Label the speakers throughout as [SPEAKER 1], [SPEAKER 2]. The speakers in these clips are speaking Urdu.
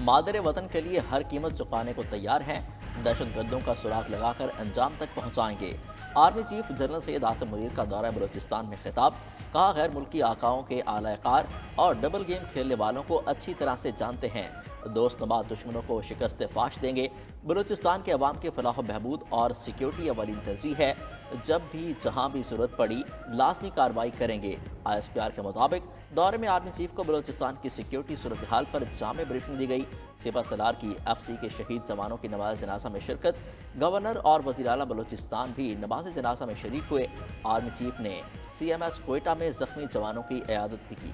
[SPEAKER 1] مادر وطن کے لیے ہر قیمت چکانے کو تیار ہیں، دہشت گردوں کا سراغ لگا کر انجام تک پہنچائیں گے۔ Army chief general Syed Asim Munir کا دورہ بلوچستان میں خطاب، کہا غیر ملکی آقاؤں کے اعلی کار اور ڈبل گیم کھیلنے والوں کو اچھی طرح سے جانتے ہیں، دوست نما دشمنوں کو شکست فاش دیں گے۔ بلوچستان کے عوام کی فلاح و بہبود اور سیکیورٹی اولین ترجیح ہے، جب بھی جہاں بھی ضرورت پڑی لازمی کارروائی کریں گے۔ آئی ایس پی آر کے مطابق دورے میں آرمی چیف کو بلوچستان کی سیکیورٹی صورتحال پر جامع بریفنگ دی گئی۔ سپہ سالار کی ایف سی کے شہید جوانوں کی نماز جنازہ میں شرکت، گورنر اور وزیر اعلیٰ بلوچستان بھی نماز جنازہ میں شریک ہوئے۔ آرمی چیف نے سی ایم ایچ کوئٹہ میں زخمی جوانوں کی عیادت بھی کی۔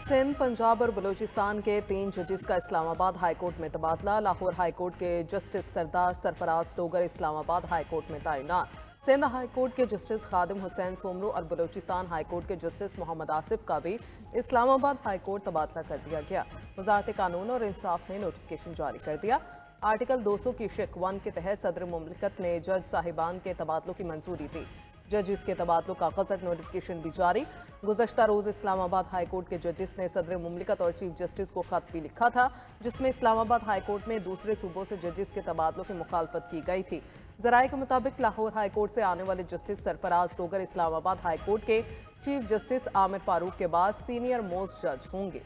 [SPEAKER 2] سندھ، پنجاب اور بلوچستان کے 3 ججز کا اسلام آباد ہائی کورٹ میں تبادلہ۔ لاہور ہائی کورٹ کے جسٹس سردار سرفراز ڈوگر اسلام آباد ہائی کورٹ میں تعینات۔ سندھ ہائی کورٹ کے جسٹس خادم حسین سومرو اور بلوچستان ہائی کورٹ کے جسٹس محمد آصف کا بھی اسلام آباد ہائی کورٹ تبادلہ کر دیا گیا۔ وزارت قانون اور انصاف نے نوٹیفکیشن جاری کر دیا۔ آرٹیکل 200 کی شق 1 کے تحت صدر مملکت نے جج صاحبان کے تبادلوں کی منظوری دی۔ ججز کے تبادلوں کا گزٹ نوٹیفکیشن بھی جاری۔ گزشتہ روز اسلام آباد ہائی کورٹ کے ججز نے صدر مملکت اور چیف جسٹس کو خط بھی لکھا تھا، جس میں اسلام آباد ہائی کورٹ میں دوسرے صوبوں سے ججز کے تبادلوں کی مخالفت کی گئی تھی۔ ذرائع کے مطابق لاہور ہائی کورٹ سے آنے والے جسٹس سرفراز ڈوگر اسلام آباد ہائی کورٹ کے چیف جسٹس عامر فاروق کے بعد سینئر موسٹ جج ہوں گے۔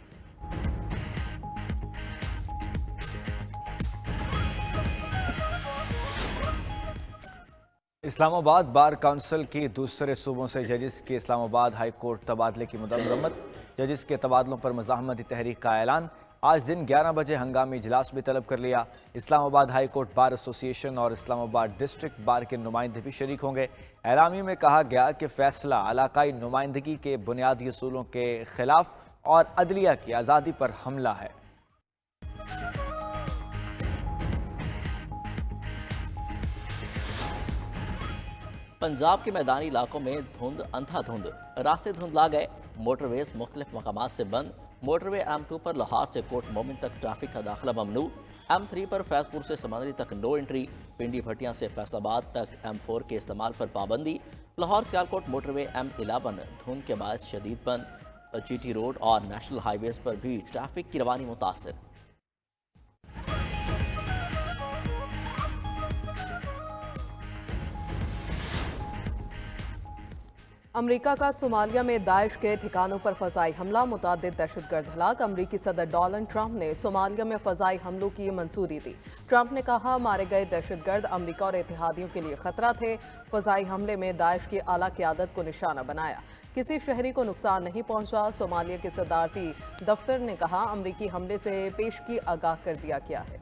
[SPEAKER 3] اسلام آباد بار کونسل کی دوسرے صوبوں سے ججز کے اسلام آباد ہائی کورٹ تبادلے کی مرمت۔ ججز کے تبادلوں پر مزاحمتی تحریک کا اعلان۔ آج دن 11 بجے ہنگامی اجلاس بھی طلب کر لیا۔ اسلام آباد ہائی کورٹ بار ایسوسی ایشن اور اسلام آباد ڈسٹرکٹ بار کے نمائندے بھی شریک ہوں گے۔ اعلامیے میں کہا گیا کہ فیصلہ علاقائی نمائندگی کے بنیادی اصولوں کے خلاف اور عدلیہ کی آزادی پر حملہ ہے۔
[SPEAKER 1] پنجاب کے میدانی علاقوں میں دھند اندھا دھند، راستے دھندلا گئے، موٹر ویز مختلف مقامات سے بند۔ موٹر وے M2 پر لاہور سے کوٹ مومن تک ٹریفک کا داخلہ ممنوع۔ M3 پر فیض پور سے سمندری تک نو انٹری۔ پنڈی بھٹیاں سے فیصل آباد تک M4 کے استعمال پر پابندی۔ لاہور سیالکوٹ موٹر وے M11 دھند کے باعث شدید بند۔ جی ٹی روڈ اور نیشنل ہائی ویز پر بھی ٹریفک کی روانی متاثر۔
[SPEAKER 2] امریکہ کا صومالیہ میں داعش کے ٹھکانوں پر فضائی حملہ، متعدد دہشت گرد ہلاک۔ امریکی صدر ڈونلڈ ٹرمپ نے صومالیہ میں فضائی حملوں کی منظوری دی۔ ٹرمپ نے کہا مارے گئے دہشت گرد امریکہ اور اتحادیوں کے لیے خطرہ تھے۔ فضائی حملے میں داعش کی اعلیٰ قیادت کو نشانہ بنایا، کسی شہری کو نقصان نہیں پہنچا۔ صومالیہ کے صدارتی دفتر نے کہا امریکی حملے سے پیشگی آگاہ کر دیا گیا ہے۔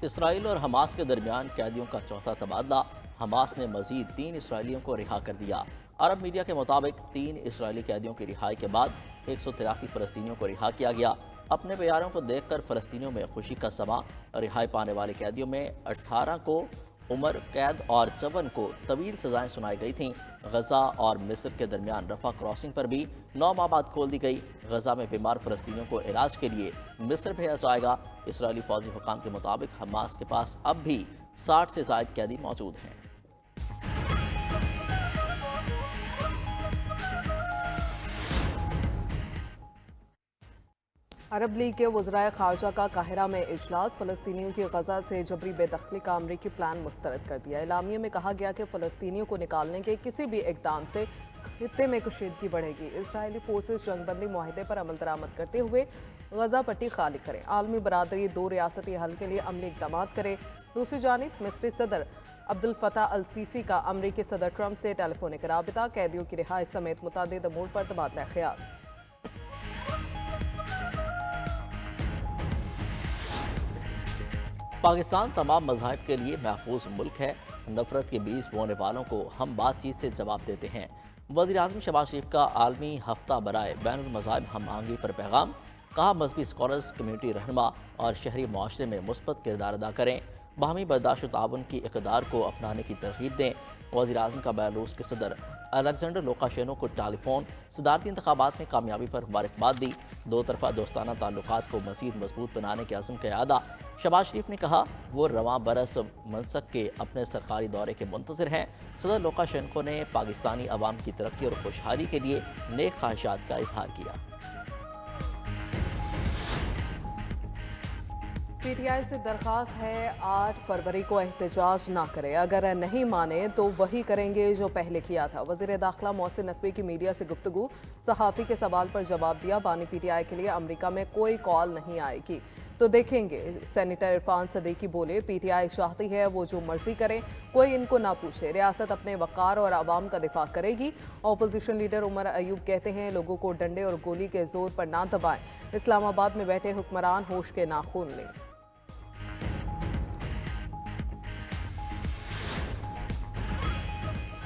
[SPEAKER 1] اسرائیل اور حماس کے درمیان قیدیوں کا چوتھا تبادلہ۔ حماس نے مزید 3 اسرائیلیوں کو رہا کر دیا۔ عرب میڈیا کے مطابق 3 اسرائیلی قیدیوں کی رہائی کے بعد 183 فلسطینیوں کو رہا کیا گیا۔ اپنے پیاروں کو دیکھ کر فلسطینیوں میں خوشی کا سماں۔ رہائی پانے والے قیدیوں میں 18 کو عمر قید اور 54 کو طویل سزائیں سنائی گئی تھیں۔ غزہ اور مصر کے درمیان رفح کراسنگ پر بھی 9 ماہ بعد کھول دی گئی۔ غزہ میں بیمار فلسطینیوں کو علاج کے لیے مصر بھیجا جائے گا۔ اسرائیلی فوجی حکام کے مطابق حماس کے پاس اب بھی 60 سے زائد قیدی موجود ہیں۔
[SPEAKER 2] عرب لیگ کے وزرائے خارجہ کا قاہرہ میں اجلاس۔ فلسطینیوں کی غزہ سے جبری بے دخلی کا امریکی پلان مسترد کر دیا۔ اعلامیے میں کہا گیا کہ فلسطینیوں کو نکالنے کے کسی بھی اقدام سے خطے میں کشیدگی بڑھے گی۔ اسرائیلی فورسز جنگ بندی معاہدے پر عمل درآمد کرتے ہوئے غزہ پٹی خالی کریں۔ عالمی برادری 2 ریاستی حل کے لیے عملی اقدامات کرے۔ دوسری جانب مصری صدر عبدالفتاح السیسی کا امریکی صدر ٹرمپ سے ٹیلی فونک رابطہ، قیدیوں کی رہائی سمیت متعدد امور پر تبادلہ خیال۔
[SPEAKER 1] پاکستان تمام مذاہب کے لیے محفوظ ملک ہے، نفرت کے بیج بونے والوں کو ہم بات چیت سے جواب دیتے ہیں۔ وزیر اعظم شہباز شریف کا عالمی ہفتہ برائے بین المذاہب ہم آہنگی پر پیغام، کہا مذہبی اسکالرز کمیونٹی رہنما اور شہری معاشرے میں مثبت کردار ادا کریں، باہمی برداشت و تعاون کی اقدار کو اپنانے کی ترغیب دیں۔ وزیر اعظم کا بیلاروس کے صدر الیگزینڈر لوکاشینکو کو ٹیلی فون صدارتی انتخابات میں کامیابی پر مبارکباد دی۔ دو طرفہ دوستانہ تعلقات کو مزید مضبوط بنانے کے عزم کا اعادہ۔ شہباز شریف نے کہا وہ رواں برس منسک کے اپنے سرکاری دورے کے منتظر ہیں۔ صدر لوکاشینکو نے پاکستانی عوام کی ترقی اور خوشحالی کے لیے نیک خواہشات کا اظہار کیا۔
[SPEAKER 2] پی ٹی آئی سے درخواست ہے 8 فروری کو احتجاج نہ کرے، اگر نہیں مانے تو وہی کریں گے جو پہلے کیا تھا۔ وزیر داخلہ محسن نقوی کی میڈیا سے گفتگو، صحافی کے سوال پر جواب دیا۔ بانی پی ٹی آئی کے لیے امریکہ میں کوئی کال نہیں آئے گی تو دیکھیں گے۔ سینیٹر عرفان صدیقی بولے پی ٹی آئی چاہتی ہے وہ جو مرضی کرے، کوئی ان کو نہ پوچھے، ریاست اپنے وقار اور عوام کا دفاع کرے گی۔ اپوزیشن لیڈر عمر ایوب کہتے ہیں لوگوں کو ڈنڈے اور گولی کے زور پر نہ دبائیں، اسلام آباد میں بیٹھے حکمران ہوش کے ناخن لیں۔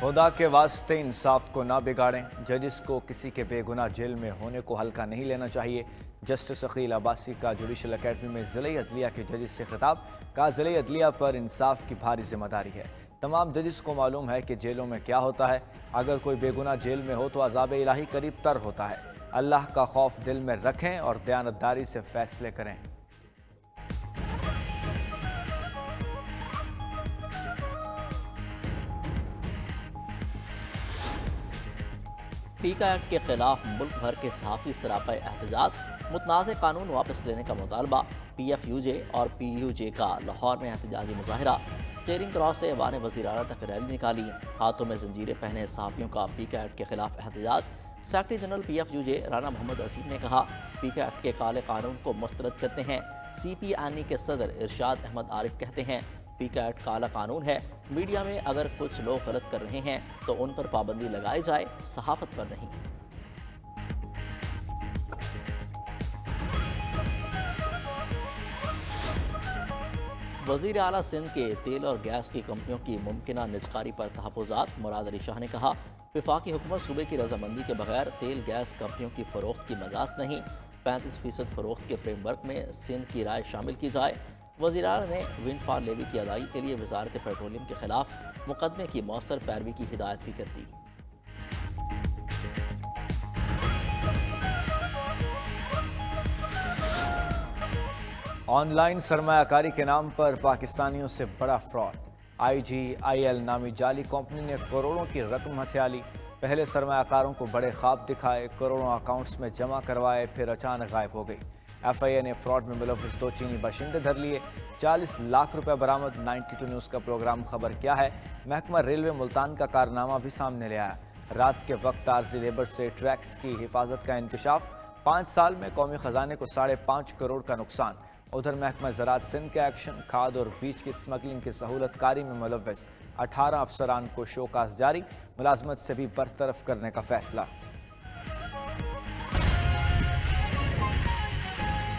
[SPEAKER 3] خدا کے واسطے انصاف کو نہ بگاڑیں، ججز کو کسی کے بے گناہ جیل میں ہونے کو ہلکا نہیں لینا چاہیے۔ جسٹس عقیل عباسی کا جوڈیشل اکیڈمی میں ضلعی عدلیہ کے ججز سے خطاب، کہا ضلعی عدلیہ پر انصاف کی بھاری ذمہ داری ہے۔ تمام ججز کو معلوم ہے کہ جیلوں میں کیا ہوتا ہے، اگر کوئی بے گناہ جیل میں ہو تو عذاب الہی قریب تر ہوتا ہے۔ اللہ کا خوف دل میں رکھیں اور دیانتداری سے فیصلے کریں۔
[SPEAKER 1] پیکا ایکٹ کے خلاف ملک بھر کے صحافی سراپا احتجاج، متنازع قانون واپس لینے کا مطالبہ۔ پی ایف یو جے اور پی یو جے کا لاہور میں احتجاجی مظاہرہ، چیرنگ کراس سے ایوان وزیر اعلیٰ تک ریلی نکالی، ہاتھوں میں زنجیریں پہنے صحافیوں کا پیکا ایکٹ کے خلاف احتجاج۔ Secretary general P F U J Rana Muhammad Azeem نے کہا پیکا ایکٹ کے کالے قانون کو مسترد کرتے ہیں۔ سی پی این ای کے صدر ارشاد احمد عارف کہتے ہیں پیکا ایکٹ کالا قانون ہے، میڈیا میں اگر کچھ لوگ غلط کر رہے ہیں تو ان پر پابندی لگائی جائے، صحافت پر نہیں۔ وزیر اعلیٰ سندھ کے تیل اور گیس کی کمپنیوں کی ممکنہ نجکاری پر تحفظات، مراد علی شاہ نے کہا وفاقی حکومت صوبے کی رضامندی کے بغیر تیل گیس کمپنیوں کی فروخت کی مجاز نہیں، 35% فروخت کے فریم ورک میں سندھ کی رائے شامل کی جائے۔ وزیر اعلیٰ نے ونڈ فال لیوی کی ادائیگی کے لیے وزارت پیٹرولیم کے خلاف مقدمے کی مؤثر پیروی کی ہدایت بھی کر دی۔
[SPEAKER 3] آن لائن سرمایہ کاری کے نام پر پاکستانیوں سے بڑا fraud, I G I L نامی جعلی کمپنی نے کروڑوں کی رقم ہتھیا لی۔ پہلے سرمایہ کاروں کو بڑے خواب دکھائے، کروڑوں اکاؤنٹس میں جمع کروائے، پھر اچانک غائب ہو گئی۔ ایف آئی اے نے فراڈ میں ملوث 2 چینی باشندے دھر لیے، 40 لاکھ روپے برآمد۔ 92 نیوز کا پروگرام خبر کیا ہے محکمہ ریلوے ملتان کا کارنامہ بھی سامنے لے آیا۔ رات کے وقت عارضی لیبر سے ٹریکس کی حفاظت کا انکشاف، 5 سال میں قومی خزانے کو 5.5 کروڑ کا نقصان۔ ادھر محکمہ زراعت سندھ کا ایکشن، کھاد اور بیج کی اسمگلنگ کی سہولت کاری میں ملوث 18 افسران کو شوکاز جاری، ملازمت سے بھی برطرف کرنے کا فیصلہ۔